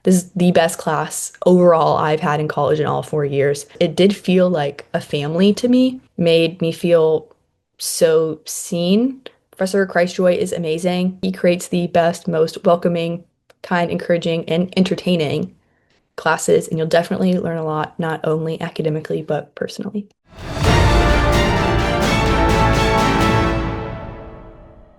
This is the best class overall I've had in college in all 4 years. It did feel like a family to me, made me feel so seen. Professor Christjoy is amazing. He creates the best, most welcoming, kind, encouraging, and entertaining classes, and you'll definitely learn a lot, not only academically, but personally.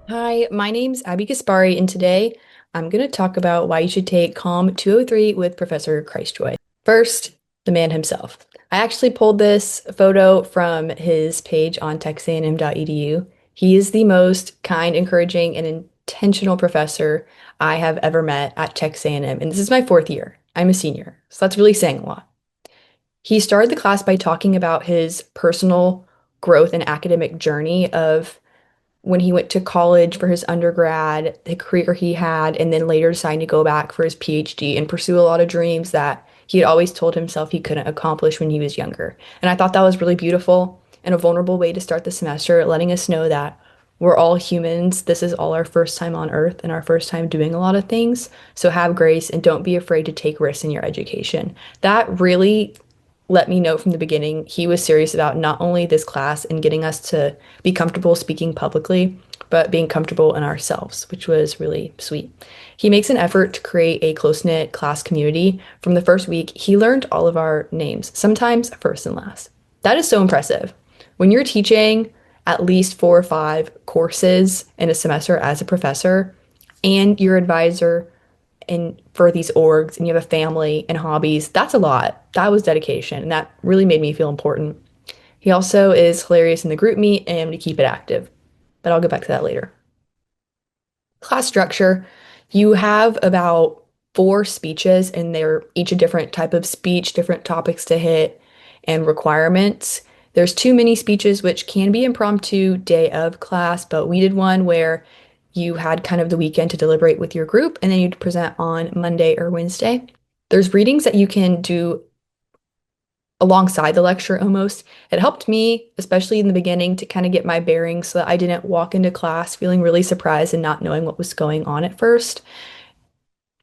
Hi, my name's Abby Caspari, and today I'm going to talk about why you should take COMM 203 with Professor Christjoy. First, the man himself. I actually pulled this photo from his page on texaanm.edu. He is the most kind, encouraging, and intentional professor I have ever met at Texas A&M, and this is my 4th year. I'm a senior, so that's really saying a lot. He started the class by talking about his personal growth and academic journey of when he went to college for his undergrad, the career he had, and then later deciding to go back for his PhD and pursue a lot of dreams that he had always told himself he couldn't accomplish when he was younger. And I thought that was really beautiful and a vulnerable way to start the semester, letting us know that we're all humans. This is all our first time on Earth and our first time doing a lot of things. So have grace and don't be afraid to take risks in your education. That really let me know from the beginning he was serious about not only this class and getting us to be comfortable speaking publicly, but being comfortable in ourselves, which was really sweet. He makes an effort to create a close-knit class community. From the first week, he learned all of our names, sometimes first and last. That is so impressive. When you're teaching at least 4 or 5 courses in a semester as a professor, and your advisor and for these orgs and you have a family and hobbies, that's a lot. That was dedication, and that really made me feel important. He also is hilarious in the group meet and to keep it active, but I'll get back to that later. Class structure, you have about 4 speeches, and they're each a different type of speech, different topics to hit, and requirements. There's 2 mini speeches, which can be impromptu day of class, but we did one where you had kind of the weekend to deliberate with your group, and then you'd present on Monday or Wednesday. There's readings that you can do alongside the lecture almost. It helped me, especially in the beginning, to kind of get my bearings so that I didn't walk into class feeling really surprised and not knowing what was going on at first.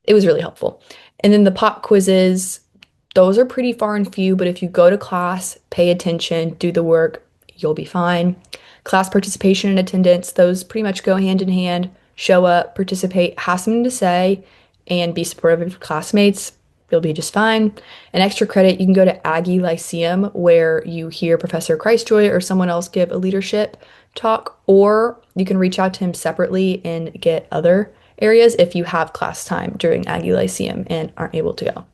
It was really helpful. And then the pop quizzes, those are pretty far and few, but if you go to class, pay attention, do the work, you'll be fine. Class participation and attendance, those pretty much go hand in hand. Show up, participate, have something to say, and be supportive of your classmates. You'll be just fine. And extra credit, you can go to Aggie Lyceum where you hear Professor Christjoy or someone else give a leadership talk, or you can reach out to him separately and get other areas if you have class time during Aggie Lyceum and aren't able to go.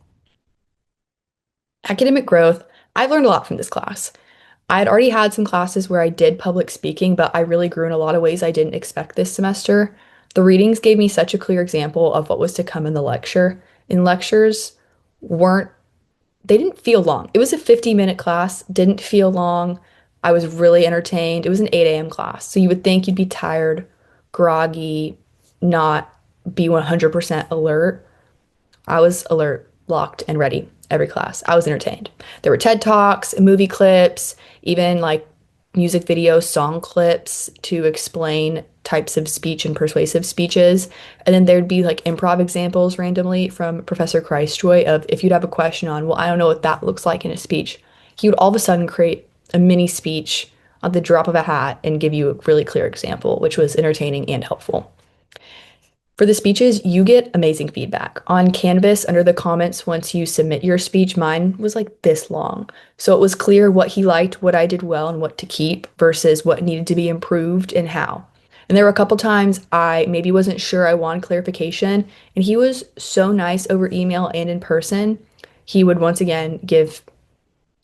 Academic growth, I learned a lot from this class. I had already had some classes where I did public speaking, but I really grew in a lot of ways I didn't expect this semester. The readings gave me such a clear example of what was to come in the lecture. In lectures weren't, they didn't feel long. It was a 50-minute class, didn't feel long. I was really entertained. It was an 8 a.m. class, so you would think you'd be tired, groggy, not be 100% alert. I was alert, locked, and ready every class. I was entertained. There were TED Talks, movie clips, even like music videos, song clips to explain types of speech and persuasive speeches. And then there'd be like improv examples randomly from Professor Christjoy of if you'd have a question on, well, I don't know what that looks like in a speech. He would all of a sudden create a mini speech on the drop of a hat and give you a really clear example, which was entertaining and helpful. For the speeches, you get amazing feedback. On Canvas, under the comments, once you submit your speech, mine was like this long. So it was clear what he liked, what I did well, and what to keep versus what needed to be improved and how. And there were a couple times I maybe wasn't sure I wanted clarification, and he was so nice over email and in person. He would once again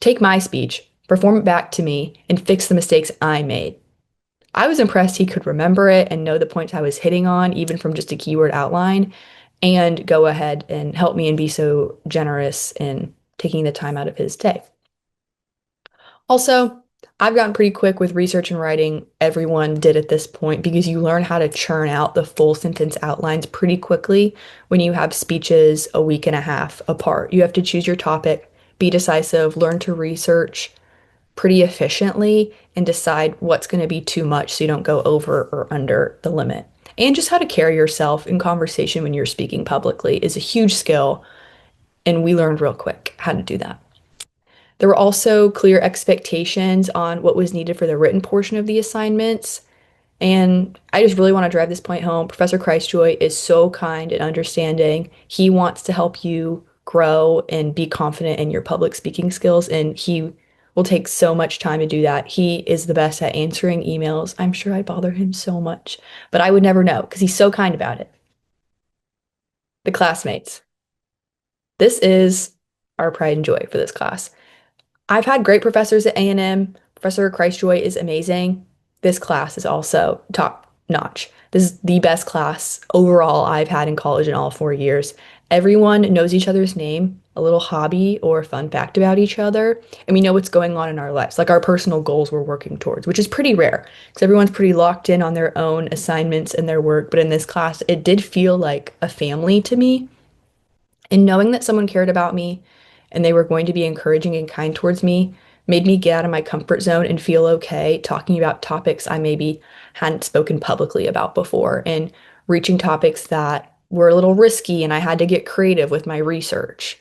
take my speech, perform it back to me, and fix the mistakes I made. I was impressed he could remember it and know the points I was hitting on, even from just a keyword outline, and go ahead and help me and be so generous in taking the time out of his day. Also, I've gotten pretty quick with research and writing. Everyone did at this point because you learn how to churn out the full sentence outlines pretty quickly when you have speeches a week and a half apart. You have to choose your topic, be decisive, learn to research pretty efficiently and decide what's going to be too much so you don't go over or under the limit. And just how to carry yourself in conversation when you're speaking publicly is a huge skill And we learned real quick how to do that. There were also clear expectations on what was needed for the written portion of the assignments. And I just really want to drive this point home. Professor Christjoy is so kind and understanding. He wants to help you grow and be confident in your public speaking skills, and he will take so much time to do that. He is the best at answering emails. I'm sure I bother him so much, but I would never know because he's so kind about it. The classmates. This is our pride and joy for this class. I've had great professors at A&M. Professor Christjoy is amazing. This class is also top notch. This is the best class overall I've had in college in all 4 years. Everyone knows each other's name, a little hobby or fun fact about each other, and we know what's going on in our lives, like our personal goals we're working towards, which is pretty rare because everyone's pretty locked in on their own assignments and their work. But in this class, it did feel like a family to me. And knowing that someone cared about me and they were going to be encouraging and kind towards me made me get out of my comfort zone and feel okay talking about topics I maybe hadn't spoken publicly about before and reaching topics that were a little risky and I had to get creative with my research.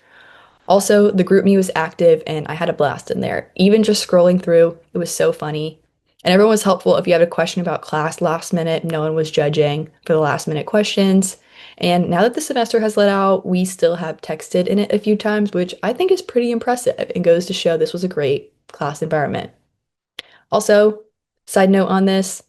Also, the group me was active and I had a blast in there. Even just scrolling through, it was so funny. And everyone was helpful if you had a question about class last minute. No one was judging for the last minute questions. And now that the semester has let out, we still have texted in it a few times, which I think is pretty impressive and goes to show this was a great class environment. Also, side note on this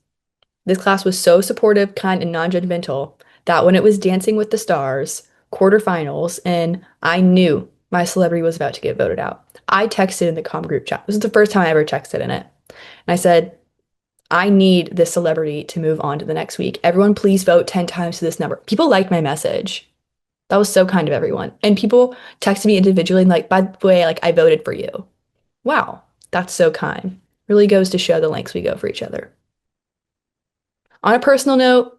class was so supportive, kind, and non-judgmental that when it was Dancing with the Stars, quarterfinals, and I knew my celebrity was about to get voted out, I texted in the COMM group chat. This was the first time I ever texted in it. And I said, I need this celebrity to move on to the next week. Everyone, please vote 10 times to this number. People liked my message. That was so kind of everyone. And people texted me individually and like, by the way, like I voted for you. Wow, that's so kind. Really goes to show the lengths we go for each other. On a personal note,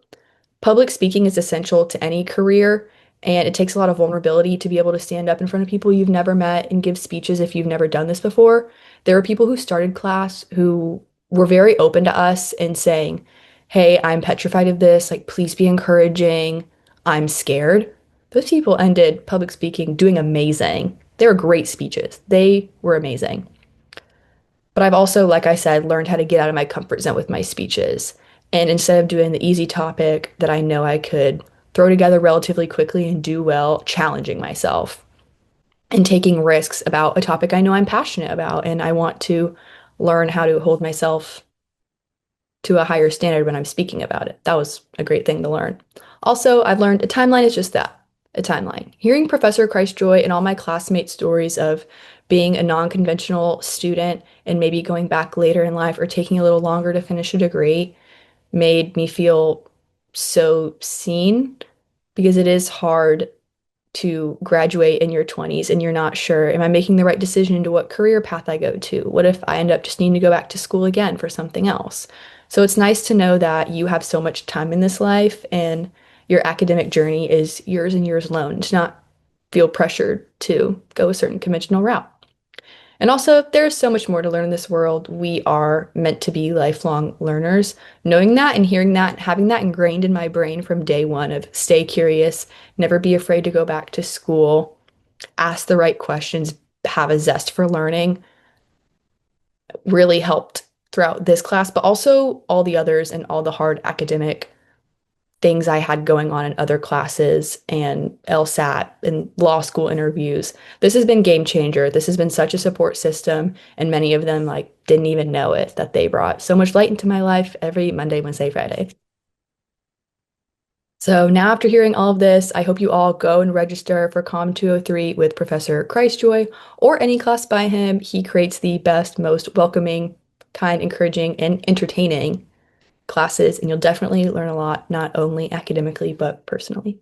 public speaking is essential to any career, and it takes a lot of vulnerability to be able to stand up in front of people you've never met and give speeches if you've never done this before. There are people who started class who were very open to us and saying, "Hey, I'm petrified of this. Like, please be encouraging. I'm scared." Those people ended public speaking doing amazing. They were great speeches. They were amazing. But I've also, like I said, learned how to get out of my comfort zone with my speeches. And instead of doing the easy topic that I know I could throw together relatively quickly and do well, challenging myself and taking risks about a topic I know I'm passionate about and I want to learn how to hold myself to a higher standard when I'm speaking about it. That was a great thing to learn. Also, I've learned a timeline is just that, a timeline. Hearing Professor Christjoy and all my classmates' stories of being a non-conventional student and maybe going back later in life or taking a little longer to finish a degree made me feel so seen because it is hard to graduate in your 20s and you're not sure, am I making the right decision into what career path I go to? What if I end up just needing to go back to school again for something else? So it's nice to know that you have so much time in this life and your academic journey is yours and yours alone, to not feel pressured to go a certain conventional route. And also, there's so much more to learn in this world. We are meant to be lifelong learners. Knowing that and hearing that, having that ingrained in my brain from day one of stay curious, never be afraid to go back to school, ask the right questions, have a zest for learning, really helped throughout this class, but also all the others and all the hard academic things I had going on in other classes and LSAT and law school interviews. This has been game changer. This has been such a support system, and many of them like didn't even know it that they brought so much light into my life every Monday, Wednesday, Friday. So now after hearing all of this, I hope you all go and register for COM 203 with Professor Christjoy or any class by him. He creates the best, most welcoming, kind, encouraging, and entertaining classes, and you'll definitely learn a lot, not only academically, but personally.